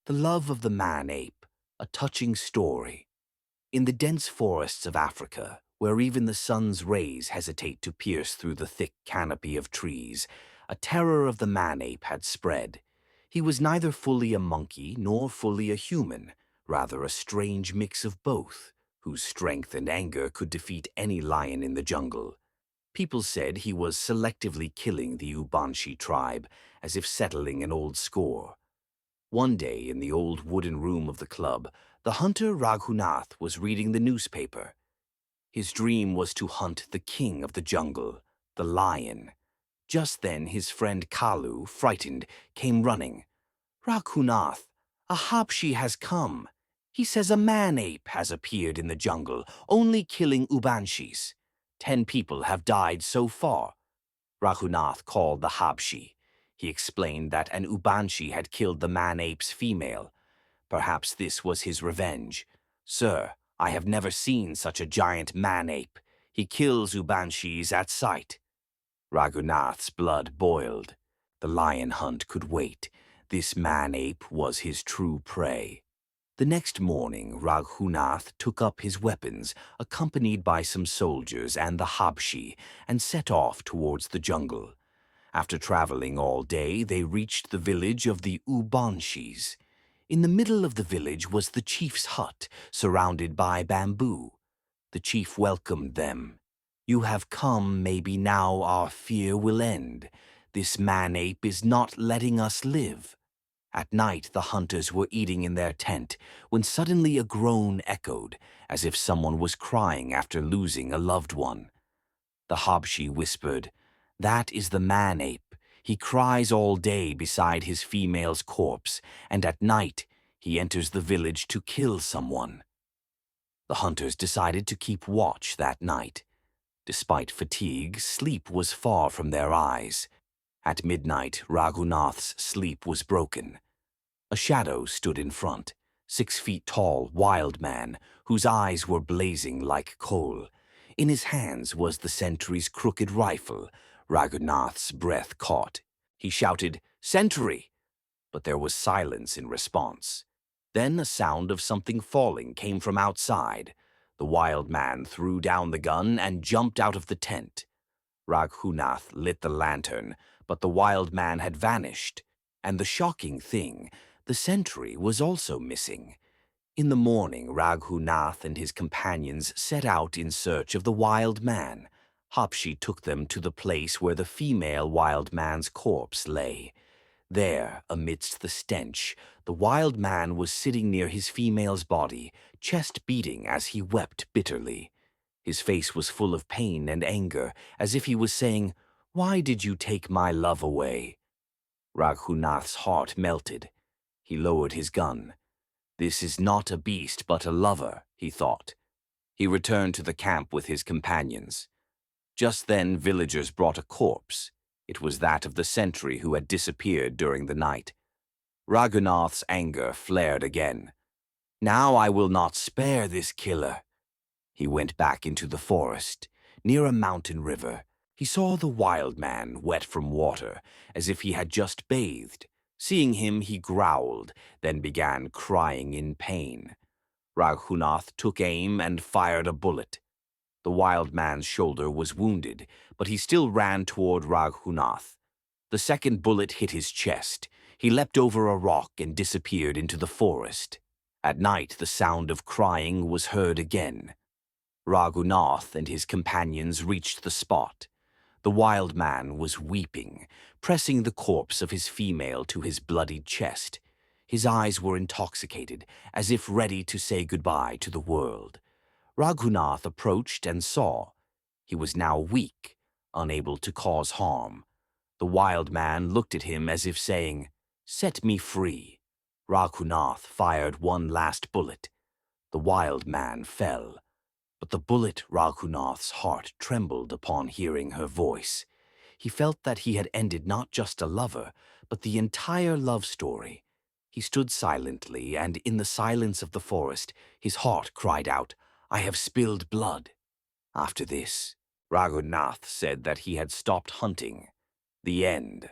The Love of the Man-Ape, a touching story. In the dense forests of Africa, where even the sun's rays hesitate to pierce through the thick canopy of trees, a terror of the man-ape had spread. He was neither fully a monkey nor fully a human, rather a strange mix of both, whose strength and anger could defeat any lion in the jungle. People said he was selectively killing the Ubanshi tribe, as if settling an old score. One day, in the old wooden room of the club, the hunter Raghunath was reading the newspaper. His dream was to hunt the king of the jungle, the lion. Just then his friend Kalu, frightened, came running. "Raghunath, a Habshi has come. He says a man-ape has appeared in the jungle, only killing Ubanshis. 10 people have died so far." Raghunath called the Habshi. He explained that an Ubanshi had killed the man-ape's female. Perhaps this was his revenge. "Sir, I have never seen such a giant man-ape. He kills Ubanshis at sight." Raghunath's blood boiled. The lion hunt could wait. This man-ape was his true prey. The next morning, Raghunath took up his weapons, accompanied by some soldiers and the Habshi, and set off towards the jungle. After traveling all day, they reached the village of the Ubanshis. In the middle of the village was the chief's hut, surrounded by bamboo. The chief welcomed them. "You have come, maybe now our fear will end. This man-ape is not letting us live." At night the hunters were eating in their tent, when suddenly a groan echoed, as if someone was crying after losing a loved one. The Habshi whispered, "That is the man-ape. He cries all day beside his female's corpse, and at night he enters the village to kill someone." The hunters decided to keep watch that night. Despite fatigue, sleep was far from their eyes. At midnight, Raghunath's sleep was broken. A shadow stood in front, 6 feet tall, wild man, whose eyes were blazing like coal. In his hands was the sentry's crooked rifle. Raghunath's breath caught. He shouted, "Sentry!" But there was silence in response. Then a sound of something falling came from outside. The wild man threw down the gun and jumped out of the tent. Raghunath lit the lantern, but the wild man had vanished. And the shocking thing, the sentry was also missing. In the morning, Raghunath and his companions set out in search of the wild man. Habshi took them to the place where the female wild man's corpse lay. There, amidst the stench, the wild man was sitting near his female's body, chest beating as he wept bitterly. His face was full of pain and anger, as if he was saying, "Why did you take my love away?" Raghunath's heart melted. He lowered his gun. "This is not a beast but a lover," he thought. He returned to the camp with his companions. Just then villagers brought a corpse. It was that of the sentry who had disappeared during the night. Raghunath's anger flared again. "Now I will not spare this killer." He went back into the forest. Near a mountain river, he saw the wild man, wet from water, as if he had just bathed. Seeing him, he growled, then began crying in pain. Raghunath took aim and fired a bullet. The wild man's shoulder was wounded, but he still ran toward Raghunath. The second bullet hit his chest. He leapt over a rock and disappeared into the forest. At night, the sound of crying was heard again. Raghunath and his companions reached the spot. The wild man was weeping, pressing the corpse of his female to his bloodied chest. His eyes were intoxicated, as if ready to say goodbye to the world. Raghunath approached and saw. He was now weak, unable to cause harm. The wild man looked at him as if saying, "Set me free." Raghunath fired one last bullet. The wild man fell. But the bullet Raghunath's heart trembled upon hearing her voice. He felt that he had ended not just a lover, but the entire love story. He stood silently, and in the silence of the forest, his heart cried out, "I have spilled blood." After this, Raghunath said that he had stopped hunting. The end.